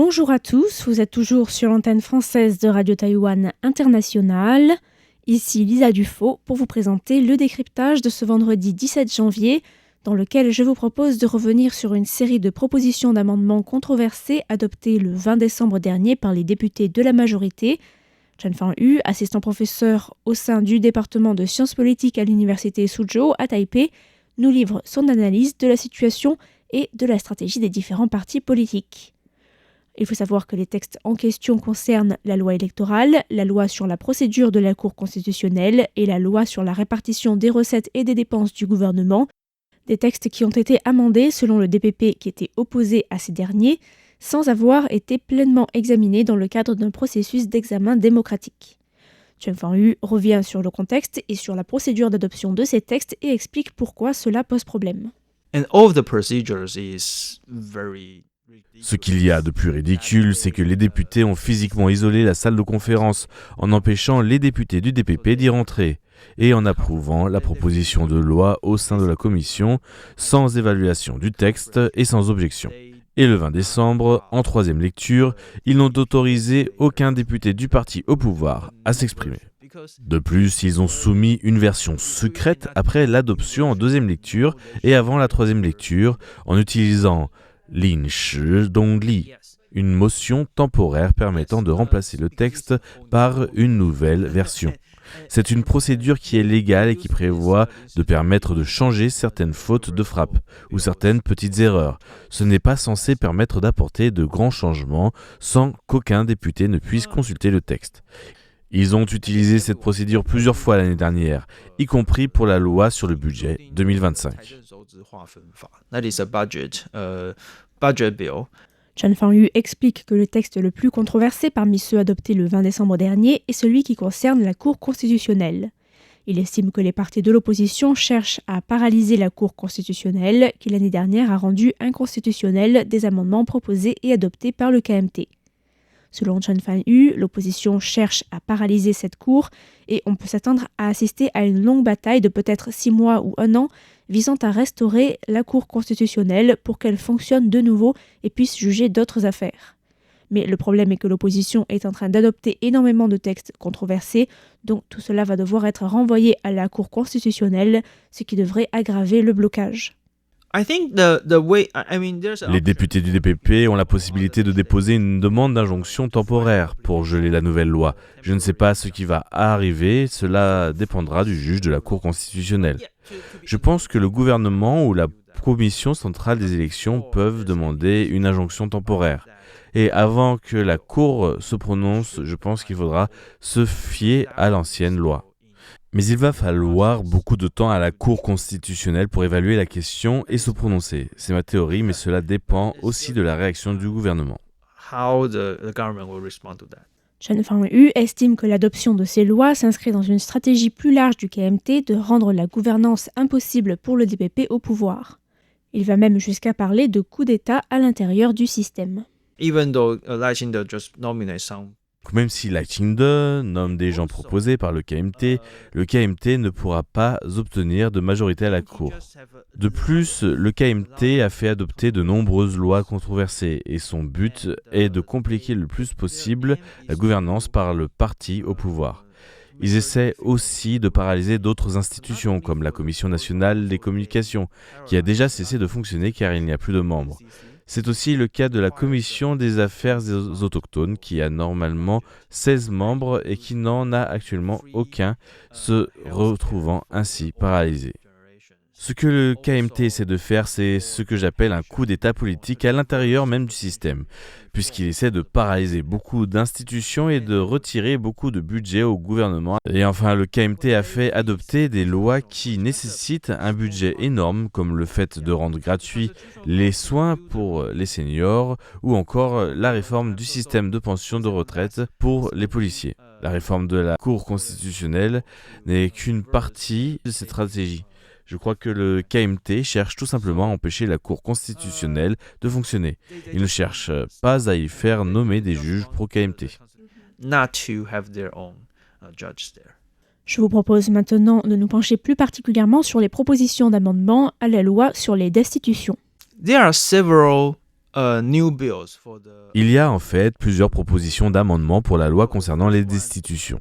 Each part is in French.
Bonjour à tous, vous êtes toujours sur l'antenne française de Radio Taïwan International. Ici Lisa Dufaux pour vous présenter le décryptage de ce vendredi 17 janvier, dans lequel je vous propose de revenir sur une série de propositions d'amendements controversées adoptées le 20 décembre dernier par les députés de la majorité. Chen Fang-yu, assistant professeur au sein du département de sciences politiques à l'université Suzhou à Taipei, nous livre son analyse de la situation et de la stratégie des différents partis politiques. Il faut savoir que les textes en question concernent la loi électorale, la loi sur la procédure de la Cour constitutionnelle et la loi sur la répartition des recettes et des dépenses du gouvernement, des textes qui ont été amendés selon le DPP qui était opposé à ces derniers, sans avoir été pleinement examinés dans le cadre d'un processus d'examen démocratique. Chen Fang-yu revient sur le contexte et sur la procédure d'adoption de ces textes et explique pourquoi cela pose problème. Ce qu'il y a de plus ridicule, c'est que les députés ont physiquement isolé la salle de conférence en empêchant les députés du DPP d'y rentrer et en approuvant la proposition de loi au sein de la commission sans évaluation du texte et sans objection. Et le 20 décembre, en troisième lecture, ils n'ont autorisé aucun député du parti au pouvoir à s'exprimer. De plus, ils ont soumis une version secrète après l'adoption en deuxième lecture et avant la troisième lecture en utilisant Lin Shi Dong Li, une motion temporaire permettant de remplacer le texte par une nouvelle version. C'est une procédure qui est légale et qui prévoit de permettre de changer certaines fautes de frappe ou certaines petites erreurs. Ce n'est pas censé permettre d'apporter de grands changements sans qu'aucun député ne puisse consulter le texte. Ils ont utilisé cette procédure plusieurs fois l'année dernière, y compris pour la loi sur le budget 2025. Chen Fang-yu explique que le texte le plus controversé parmi ceux adoptés le 20 décembre dernier est celui qui concerne la Cour constitutionnelle. Il estime que les partis de l'opposition cherchent à paralyser la Cour constitutionnelle, qui l'année dernière a rendu inconstitutionnels des amendements proposés et adoptés par le KMT. Selon Chen Fang-yu, l'opposition cherche à paralyser cette cour et on peut s'attendre à assister à une longue bataille de peut-être 6 mois ou 1 an visant à restaurer la Cour constitutionnelle pour qu'elle fonctionne de nouveau et puisse juger d'autres affaires. Mais le problème est que l'opposition est en train d'adopter énormément de textes controversés, donc tout cela va devoir être renvoyé à la Cour constitutionnelle, ce qui devrait aggraver le blocage. Les députés du DPP ont la possibilité de déposer une demande d'injonction temporaire pour geler la nouvelle loi. Je ne sais pas ce qui va arriver, cela dépendra du juge de la Cour constitutionnelle. Je pense que le gouvernement ou la commission centrale des élections peuvent demander une injonction temporaire. Et avant que la Cour se prononce, je pense qu'il faudra se fier à l'ancienne loi. Mais il va falloir beaucoup de temps à la Cour constitutionnelle pour évaluer la question et se prononcer. C'est ma théorie, mais cela dépend aussi de la réaction du gouvernement. Chen Fang-yu estime que l'adoption de ces lois s'inscrit dans une stratégie plus large du KMT de rendre la gouvernance impossible pour le DPP au pouvoir. Il va même jusqu'à parler de coup d'État à l'intérieur du système. Même si Lai Ching-de nomme des gens proposés par le KMT ne pourra pas obtenir de majorité à la Cour. De plus, le KMT a fait adopter de nombreuses lois controversées et son but est de compliquer le plus possible la gouvernance par le parti au pouvoir. Ils essaient aussi de paralyser d'autres institutions comme la Commission nationale des communications, qui a déjà cessé de fonctionner car il n'y a plus de membres. C'est aussi le cas de la Commission des affaires autochtones qui a normalement 16 membres et qui n'en a actuellement aucun, se retrouvant ainsi paralysé. Ce que le KMT essaie de faire, c'est ce que j'appelle un coup d'État politique à l'intérieur même du système, puisqu'il essaie de paralyser beaucoup d'institutions et de retirer beaucoup de budget au gouvernement. Et enfin, le KMT a fait adopter des lois qui nécessitent un budget énorme, comme le fait de rendre gratuits les soins pour les seniors, ou encore la réforme du système de pension de retraite pour les policiers. La réforme de la Cour constitutionnelle n'est qu'une partie de cette stratégie. Je crois que le KMT cherche tout simplement à empêcher la Cour constitutionnelle de fonctionner. Il ne cherche pas à y faire nommer des juges pro-KMT. Je vous propose maintenant de nous pencher plus particulièrement sur les propositions d'amendement à la loi sur les destitutions. There are several Il y a en fait plusieurs propositions d'amendements pour la loi concernant les destitutions.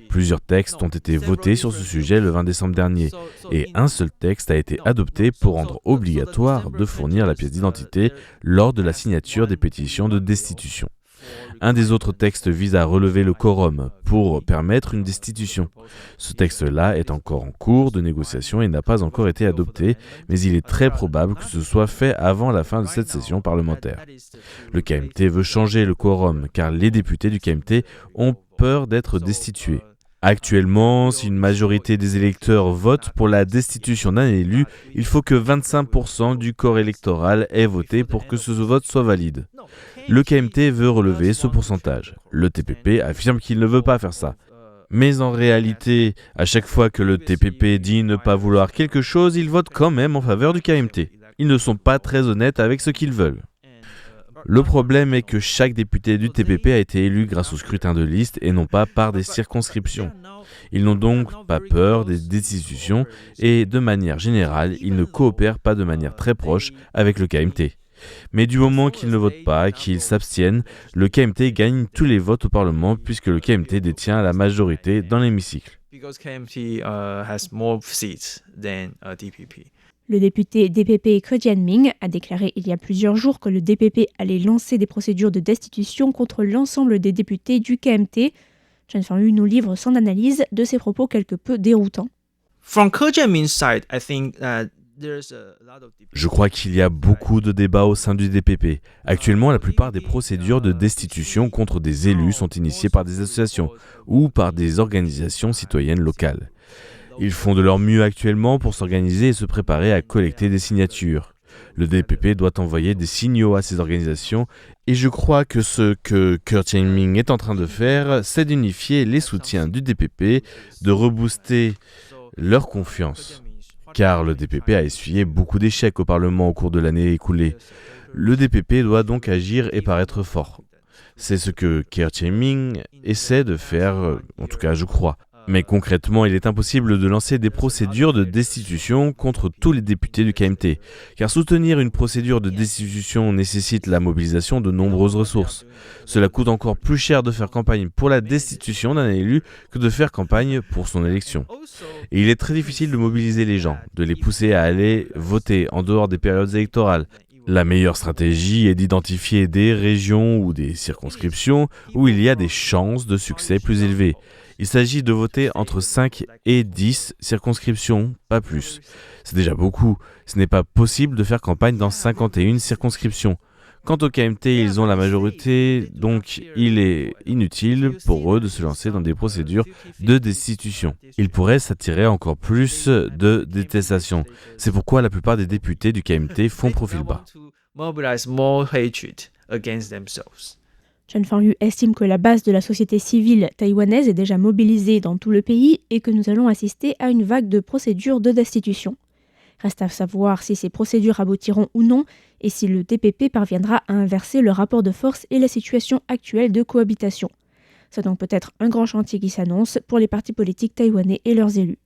Plusieurs textes ont été votés sur ce sujet le 20 décembre dernier et un seul texte a été adopté pour rendre obligatoire de fournir la pièce d'identité lors de la signature des pétitions de destitution. Un des autres textes vise à relever le quorum pour permettre une destitution. Ce texte-là est encore en cours de négociation et n'a pas encore été adopté, mais il est très probable que ce soit fait avant la fin de cette session parlementaire. Le KMT veut changer le quorum car les députés du KMT ont peur d'être destitués. Actuellement, si une majorité des électeurs vote pour la destitution d'un élu, il faut que 25% du corps électoral ait voté pour que ce vote soit valide. Le KMT veut relever ce pourcentage. Le TPP affirme qu'il ne veut pas faire ça. Mais en réalité, à chaque fois que le TPP dit ne pas vouloir quelque chose, ils votent quand même en faveur du KMT. Ils ne sont pas très honnêtes avec ce qu'ils veulent. Le problème est que chaque député du TPP a été élu grâce au scrutin de liste et non pas par des circonscriptions. Ils n'ont donc pas peur des destitutions et de manière générale, ils ne coopèrent pas de manière très proche avec le KMT. Mais du moment qu'ils ne votent pas, qu'ils s'abstiennent, le KMT gagne tous les votes au Parlement puisque le KMT détient la majorité dans l'hémicycle. Le député DPP Ke Jianming a déclaré il y a plusieurs jours que le DPP allait lancer des procédures de destitution contre l'ensemble des députés du KMT. Chen Fengyu nous livre son analyse de ses propos quelque peu déroutants. Je crois qu'il y a beaucoup de débats au sein du DPP. Actuellement, la plupart des procédures de destitution contre des élus sont initiées par des associations ou par des organisations citoyennes locales. Ils font de leur mieux actuellement pour s'organiser et se préparer à collecter des signatures. Le DPP doit envoyer des signaux à ces organisations et je crois que ce que Ke Jianming est en train de faire, c'est d'unifier les soutiens du DPP, de rebooster leur confiance. Car le DPP a essuyé beaucoup d'échecs au Parlement au cours de l'année écoulée. Le DPP doit donc agir et paraître fort. C'est ce que Ke Jianming essaie de faire, en tout cas je crois. Mais concrètement, il est impossible de lancer des procédures de destitution contre tous les députés du KMT, car soutenir une procédure de destitution nécessite la mobilisation de nombreuses ressources. Cela coûte encore plus cher de faire campagne pour la destitution d'un élu que de faire campagne pour son élection. Et il est très difficile de mobiliser les gens, de les pousser à aller voter en dehors des périodes électorales. La meilleure stratégie est d'identifier des régions ou des circonscriptions où il y a des chances de succès plus élevées. Il s'agit de voter entre 5 et 10 circonscriptions, pas plus. C'est déjà beaucoup. Ce n'est pas possible de faire campagne dans 51 circonscriptions. Quant au KMT, ils ont la majorité, donc il est inutile pour eux de se lancer dans des procédures de destitution. Ils pourraient s'attirer encore plus de détestation. C'est pourquoi la plupart des députés du KMT font profil bas. Chen Fengyu estime que la base de la société civile taïwanaise est déjà mobilisée dans tout le pays et que nous allons assister à une vague de procédures de destitution. Reste à savoir si ces procédures aboutiront ou non et si le DPP parviendra à inverser le rapport de force et la situation actuelle de cohabitation. C'est donc peut-être un grand chantier qui s'annonce pour les partis politiques taïwanais et leurs élus.